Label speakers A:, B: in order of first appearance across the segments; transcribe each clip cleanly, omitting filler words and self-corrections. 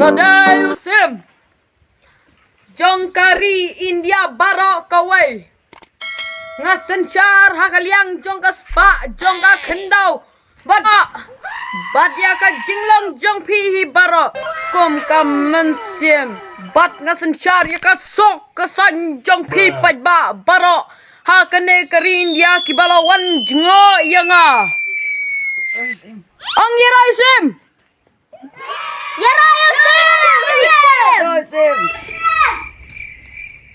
A: Today Syiem Jongkari India Barok kawai ngasencar hakaliang jongka spa jongka kendau bat ya ka jinglong jongpi hi barok kom kamen Syiem bat ngasencar ya ka sok kesan jongpi pajba barok ha kene kari India kibalawan jengo yanga ang yerai Syiem Syiem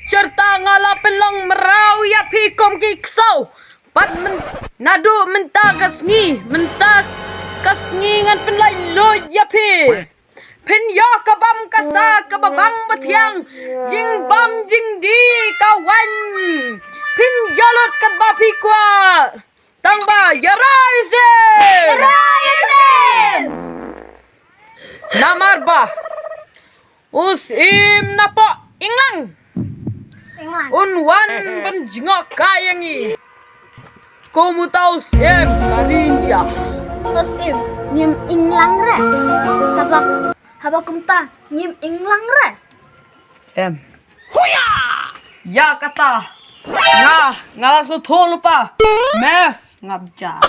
A: serta ngalapen long merau ya pikom kiksau pat nadu menta kasngi ngan penlai lo ya pi pen ya kabam kasa kababang batiang jing bam jing di kawan pin jalot kat bapi kwa tangba yarai Syiem namar ba usim napo Eng-Lang unwan penjengok kayangi kamu tahu Syiem dari India
B: Terus ngim Eng-Lang re habak kumta ngim Eng-Lang re
A: huya ya kata ngalas lu thol lupa mes ngabja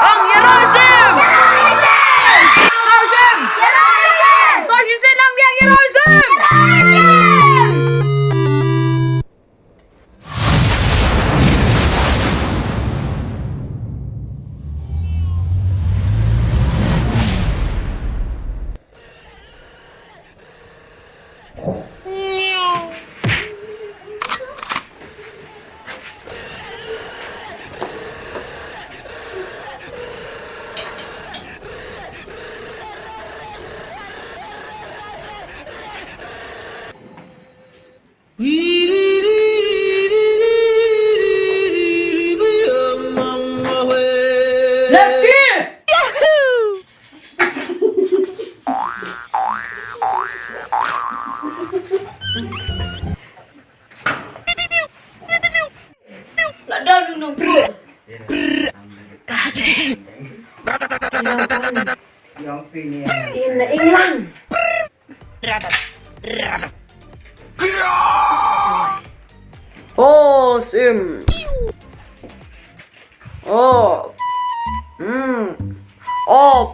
A: ang yerai Syiem so si senang dia yerai Syiem Eng-Lang oh Syiem oh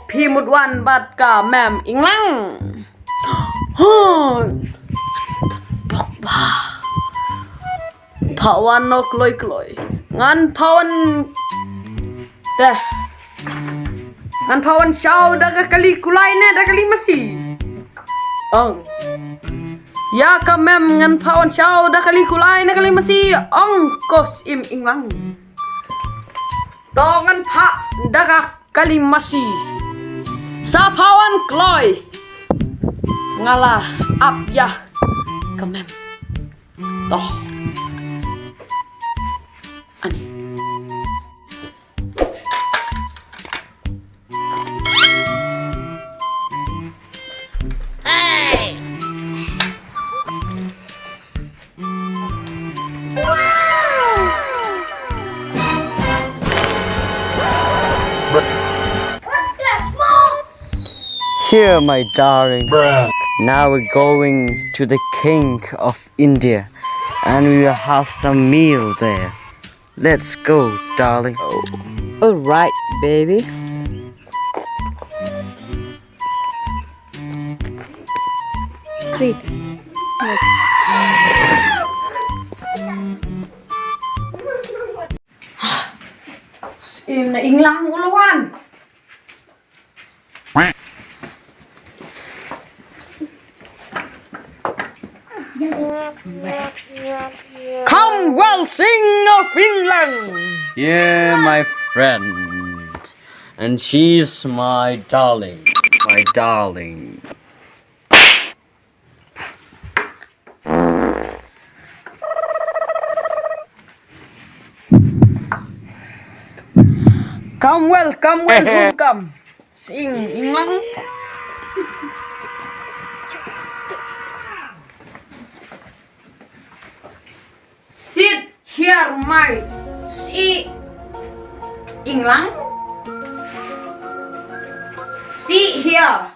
A: pi một wan bat ka mem Eng-Lang bok ba pawan no kloi ngan pawan deh ngan pawan shau daga kali kulai ne daga kali masih ya ka mem ngan pawan shau daga kali kulai ne kali masih kos Eng-Lang to ngan pa daga kali masih sa pawan kloi ngalah ap ya ka mem toh ani
C: Here, my darling. Now we're going to the king of India and we will have some meal there. Let's go, darling. All right, baby. Sweet.
A: Syiem na Eng-Lang ulawan. Come well sing of Eng-Lang.
C: Yeah, my friend. And she's my darling. My darling.
A: Come well, come. Sing Eng-Lang. Sit here, my Eng-Lang. See here.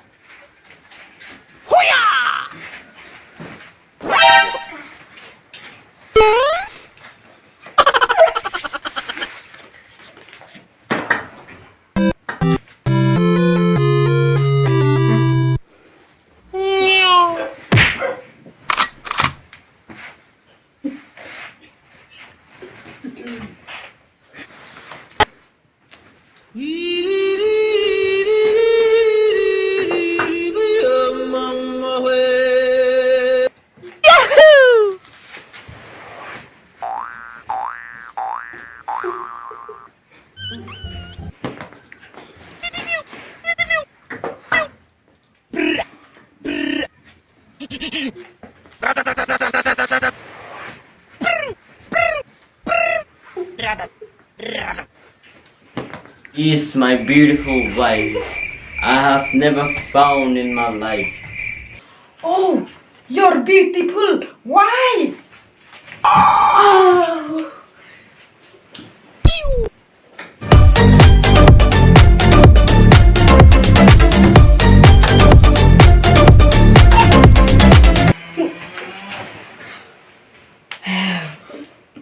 C: Is my beautiful wife I have never found in my life.
A: Oh, you're beautiful. Why? Oh.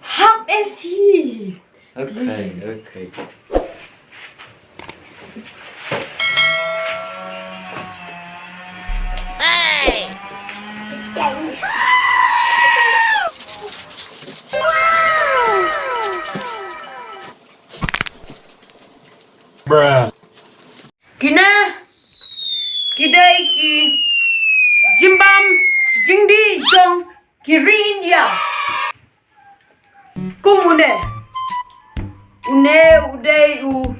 A: How is he?
C: Okay.
A: Kina, kidai ki, jimbam, jingdi jong, kiri India. Kumune, uday u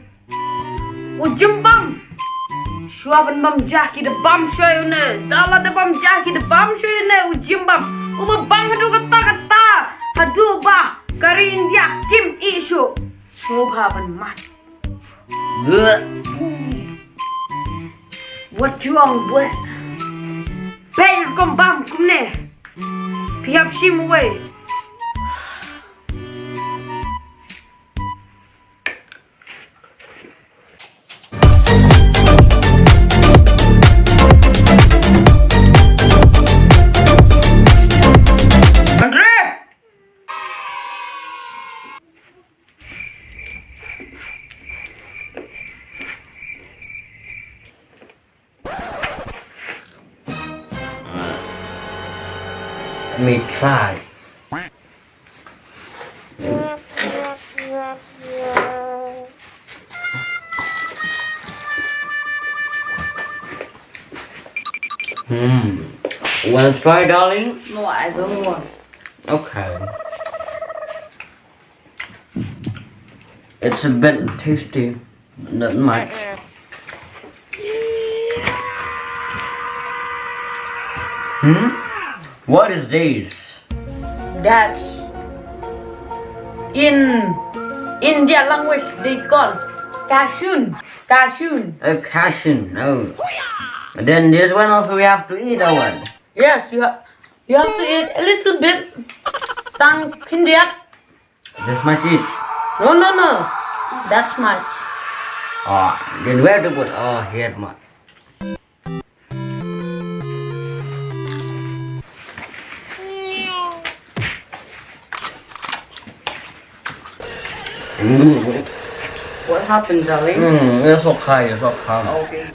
A: jimbam. Shuaban bam jaki de bam shoy une, dala de bam jaki de bam shoy une u jimbam. Uma bam hadu kata, hadu ba, kari India kim isu. Shobhaban mat. What you on boy? Pay kom bam kumne. Piap shim away.
C: Let me try. Want to try, darling?
A: No, I don't want.
C: Okay. It's a bit tasty, not much. What is this?
A: That's in India language they call cashew.
C: A cashew. No. Then this one also we have to eat that one.
A: Yes, you have to eat a little bit. Tang India.
C: This much eat.
A: No. That's much.
C: Oh, then where to put? Oh, here much.
A: What happened, darling?
C: It's okay.
A: Okay.
C: Okay.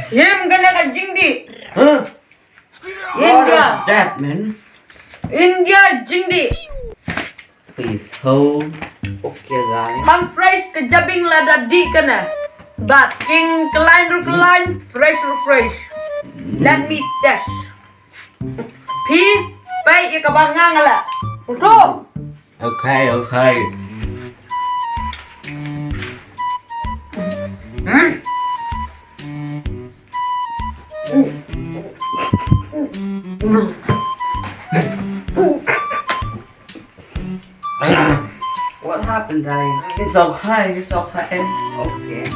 A: Syiem gonna ka jingdi.
C: Huh? What
A: India.
C: is that, man?
A: India jingdi.
C: Please hold. Okay, guys.
A: Mang fresh ke jabing lada di kana. But king klein fresh. Let me test. Pi pai ke bangang la. Uto.
C: Okay. What happened, darling? It's okay. It's okay. Okay.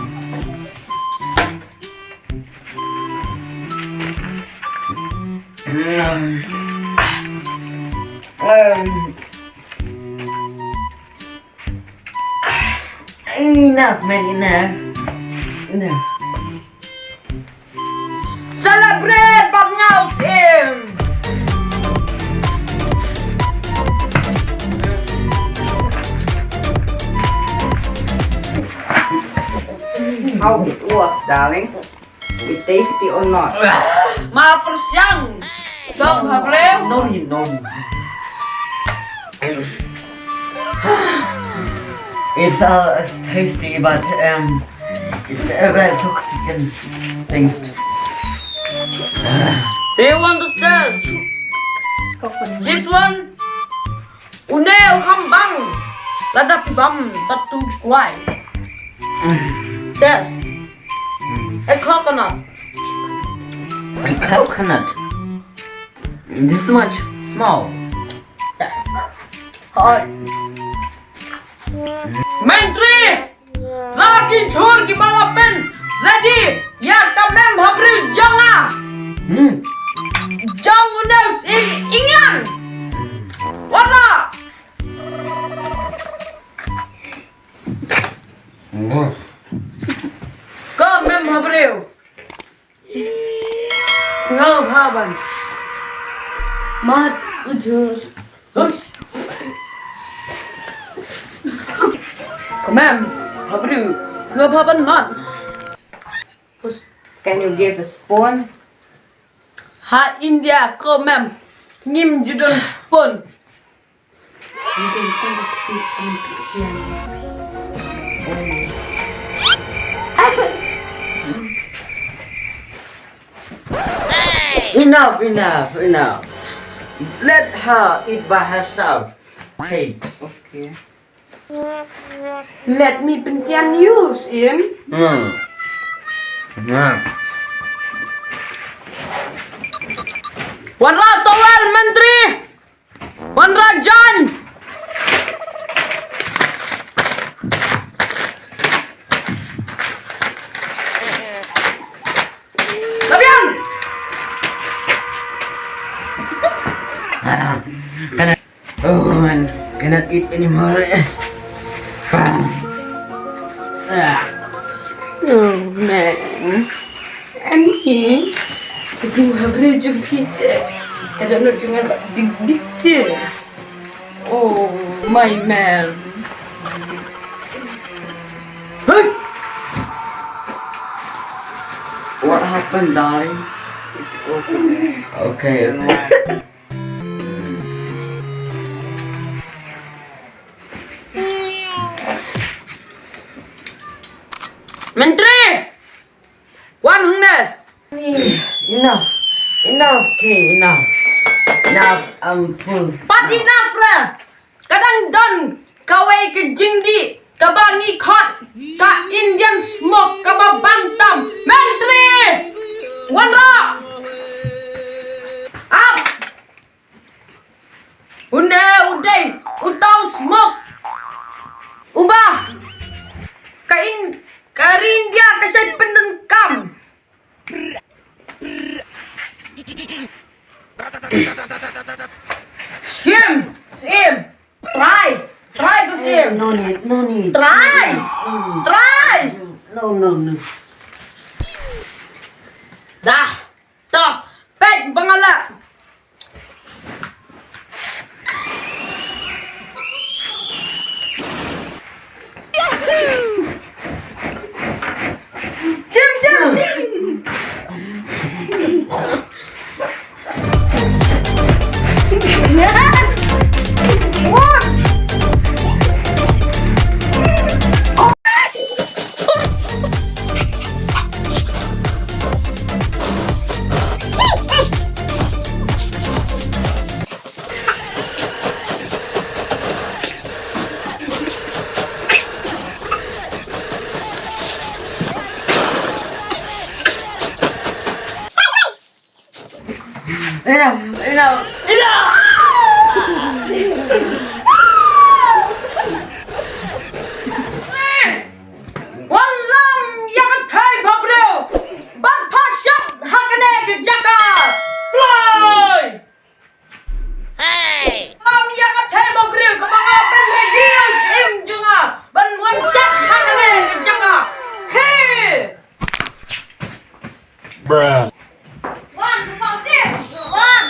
C: Enough, man. Enough.
A: Celebrate Bang Ngao Syiem.
C: How it was, darling? It tasty or not?
A: Maapos yang. Kau habre.
C: No need. It's tasty, but it's very toxic and things.
A: Do you want to test? This one. Uneo kambang. Ladap bam tatu kwai. Test. A coconut.
C: A coconut. This much small.
A: Hot. Menteri. Laki chur ki balapen. Ready. Ya kamem habri janga. Jang uneo Eng-Lang. Warna. Kamem habri. Ngau haban. Mat ujur. Kamem habri. Ngau haban mat.
D: Can you give a spoon?
A: Ha India kamem. Ngim judon spoon.
C: Enough. Let her eat by herself. Hey.
D: Okay.
A: Let me pentian you, Syiem. Warna towel menteri. Warna Jan. Labian.
C: Cannot eat anymore.
A: Oh man, I'm here. You have reached your feet. I don't know what dig. Oh my man.
C: What happened, darling?
D: It's okay.
C: Okay.
A: Menteri, Wan Hung Ne.
C: Enough. Okay, enough. I'm full.
A: But enough lah. Kadang don kawai ke jingdi, kabangi khot, ka Indian smoke, ka bantam. Menteri, Wan Ra. Up. Uday, utau smoke. Ubah. Karindia kasih penengkam. Syiem, try to Syiem.
C: No need.
A: Try.
C: No.
A: Dah, toh, pek bangala. Syiem. Wallam yagatay pabreo! Bag pashat hakane gajaka! Fly! Hey! Yagatay pabreo mga penregios imjunga! Ban wanchat hakane gajaka! Hey!
E: Bruh.
B: One, Syiem. One.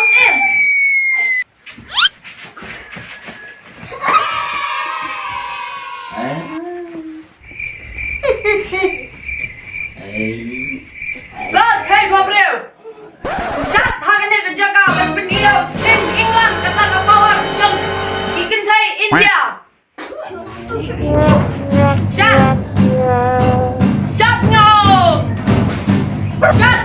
B: Syiem.
A: God hey pabreo! Chat hakane gajaka ban penio sim Eng-Lang kata power jung ikintay India! Chat! Shut no! Shut!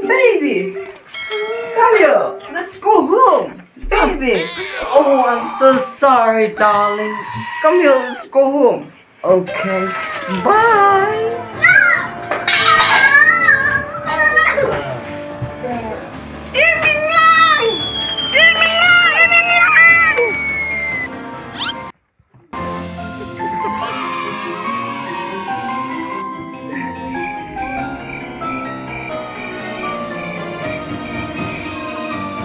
A: Baby, come here. Let's go home, baby.
C: Oh, I'm so sorry, darling.
A: Come here. Let's go home.
C: Okay, bye.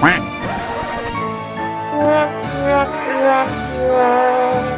E: Quack.